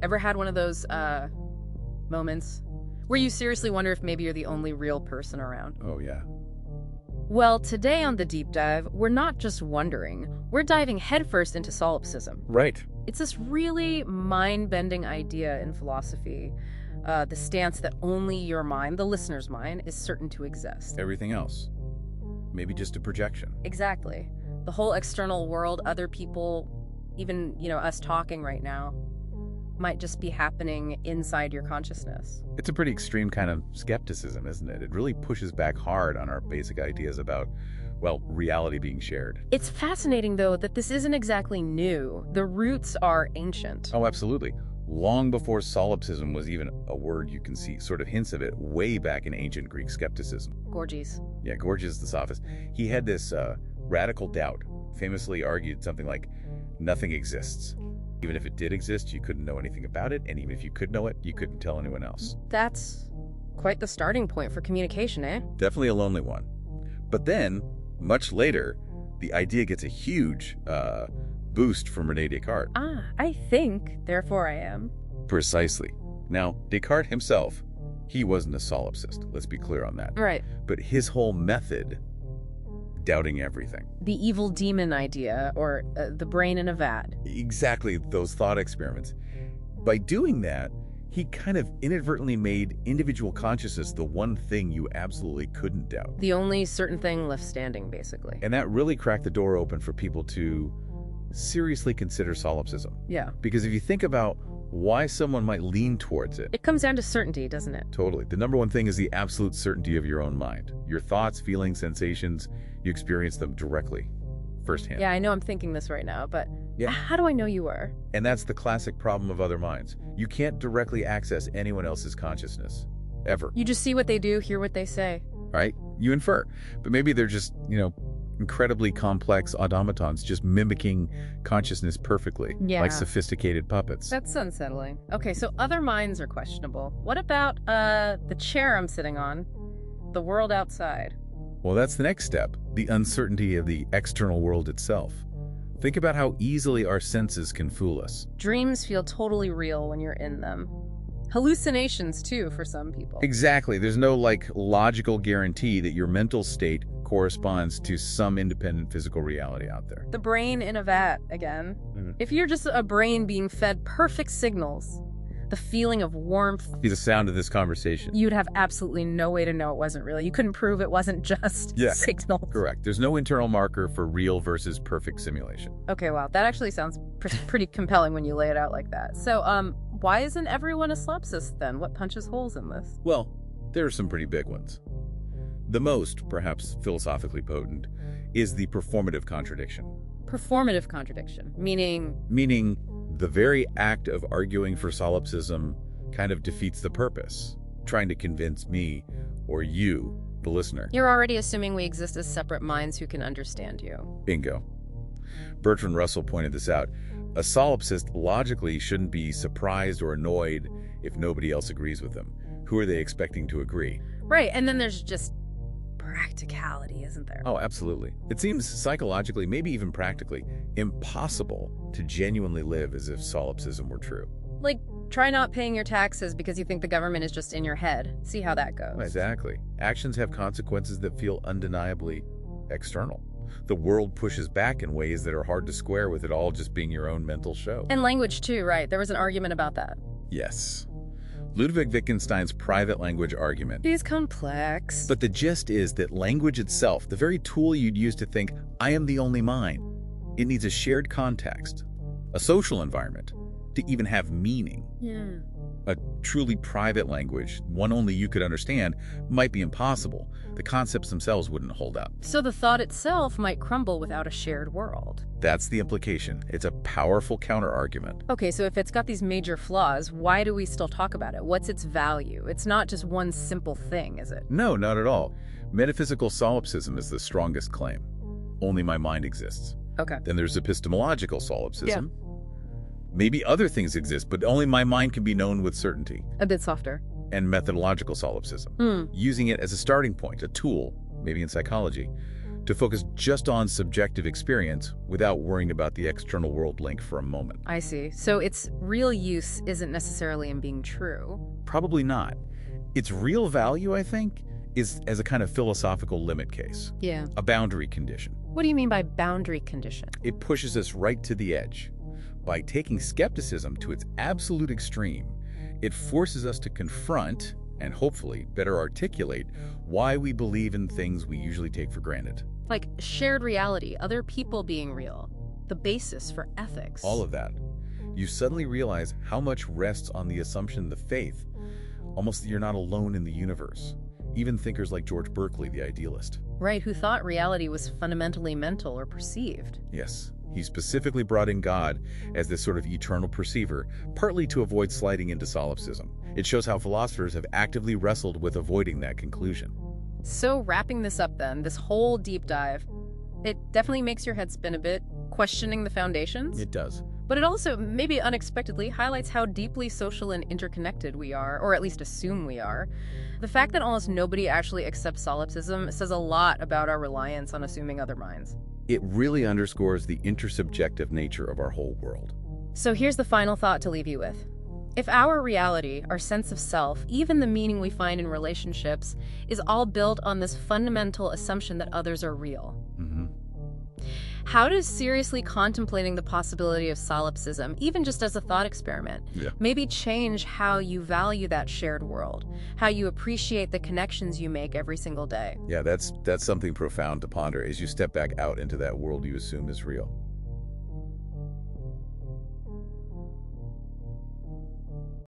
Ever had one of those moments where you seriously wonder if maybe you're the only real person around? Oh, yeah. Well, today on The Deep Dive, we're not just wondering, we're diving headfirst into solipsism. Right. It's this really mind-bending idea in philosophy, the stance that only your mind, the listener's mind, is certain to exist. Everything else. Maybe just a projection. Exactly. The whole external world, other people, even, us talking right now, might just be happening inside your consciousness. It's a pretty extreme kind of skepticism, isn't it? It really pushes back hard on our basic ideas about, well, reality being shared. It's fascinating, though, that this isn't exactly new. The roots are ancient. Oh, absolutely. Long before solipsism was even a word, you can see sort of hints of it way back in ancient Greek skepticism. Gorgies. Yeah, Gorgias the Sophist. He had this radical doubt, famously argued something like, nothing exists. Even if it did exist, you couldn't know anything about it, and even if you could know it, you couldn't tell anyone else. That's quite the starting point for communication, eh? Definitely a lonely one. But then, much later, the idea gets a huge boost from René Descartes. I think, therefore I am. Precisely. Now, Descartes himself, he wasn't a solipsist, let's be clear on that. Right. But his whole method, doubting everything. The evil demon idea, or the brain in a vat. Exactly, those thought experiments. By doing that, he kind of inadvertently made individual consciousness the one thing you absolutely couldn't doubt. The only certain thing left standing, basically. And that really cracked the door open for people to seriously consider solipsism. Yeah. Because if you think about why someone might lean towards it. It comes down to certainty, doesn't it? Totally. The number one thing is the absolute certainty of your own mind. Your thoughts, feelings, sensations, you experience them directly, firsthand. Yeah, I know I'm thinking this right now, but Yeah. how do I know you are? And that's the classic problem of other minds. You can't directly access anyone else's consciousness, ever. You just see what they do, hear what they say. Right? You infer. But maybe they're just, incredibly complex automatons just mimicking consciousness perfectly, Yeah. like sophisticated puppets. That's unsettling. Okay, so other minds are questionable. What about the chair I'm sitting on? The world outside? Well, that's the next step, the uncertainty of the external world itself. Think about how easily our senses can fool us. Dreams feel totally real when you're in them. Hallucinations, too, for some people. Exactly. There's no, logical guarantee that your mental state corresponds to some independent physical reality out there. The brain in a vat, again. If you're just a brain being fed perfect signals, the feeling of warmth, Be the sound of this conversation. you'd have absolutely no way to know it wasn't real. You couldn't prove it wasn't just Yeah. signals. Correct. There's no internal marker for real versus perfect simulation. Okay, wow. That actually sounds pretty compelling when you lay it out like that. So, why isn't everyone a solipsist then? What punches holes in this? Well, there are some pretty big ones. The most, perhaps philosophically potent, is the performative contradiction. Performative contradiction, meaning Meaning, the very act of arguing for solipsism kind of defeats the purpose, trying to convince me or you, the listener. you're already assuming we exist as separate minds who can understand you. Bingo. Bertrand Russell pointed this out. A solipsist logically shouldn't be surprised or annoyed if nobody else agrees with them. Who are they expecting to agree? Right, and then there's just practicality, isn't there? Oh, absolutely. It seems psychologically, maybe even practically, impossible to genuinely live as if solipsism were true. Like, try not paying your taxes because you think the government is just in your head. See how that goes. Exactly. Actions have consequences that feel undeniably external. The world pushes back in ways that are hard to square with it all just being your own mental show. And language, too, right? There was an argument about that. Yes. Ludwig Wittgenstein's private language argument. It's complex. But the gist is that language itself, the very tool you'd use to think, I am the only mind, it needs a shared context, a social environment, to even have meaning. Yeah. A truly private language, one only you could understand, might be impossible. The concepts themselves wouldn't hold up. So the thought itself might crumble without a shared world. That's the implication. It's a powerful counter-argument. Okay, so if it's got these major flaws, why do we still talk about it? What's its value? It's not just one simple thing, is it? No, not at all. Metaphysical solipsism is the strongest claim. Only my mind exists. Okay. Then there's epistemological solipsism. Maybe other things exist, but only my mind can be known with certainty. A bit softer. And methodological solipsism, using it as a starting point, a tool, maybe in psychology, to focus just on subjective experience without worrying about the external world link for a moment. I see. So its real use isn't necessarily in being true. Probably not. Its real value, I think, is as a kind of philosophical limit case. Yeah. A boundary condition. What do you mean by boundary condition? It pushes us right to the edge. By taking skepticism to its absolute extreme, it forces us to confront and hopefully better articulate why we believe in things we usually take for granted. Like shared reality, other people being real, the basis for ethics. All of that. You suddenly realize how much rests on the assumption, the faith, almost that you're not alone in the universe. Even thinkers like George Berkeley, the idealist. Right, who thought reality was fundamentally mental or perceived. Yes, he specifically brought in God as this sort of eternal perceiver, partly to avoid sliding into solipsism. It shows how philosophers have actively wrestled with avoiding that conclusion. So wrapping this up then, this whole deep dive, it definitely makes your head spin a bit, questioning the foundations. It does. But it also, maybe unexpectedly, highlights how deeply social and interconnected we are, or at least assume we are. The fact that almost nobody actually accepts solipsism says a lot about our reliance on assuming other minds. It really underscores the intersubjective nature of our whole world. So here's the final thought to leave you with. If our reality, our sense of self, even the meaning we find in relationships, is all built on this fundamental assumption that others are real, how does seriously contemplating the possibility of solipsism, even just as a thought experiment, maybe change how you value that shared world, how you appreciate the connections you make every single day? Yeah, that's something profound to ponder as you step back out into that world you assume is real.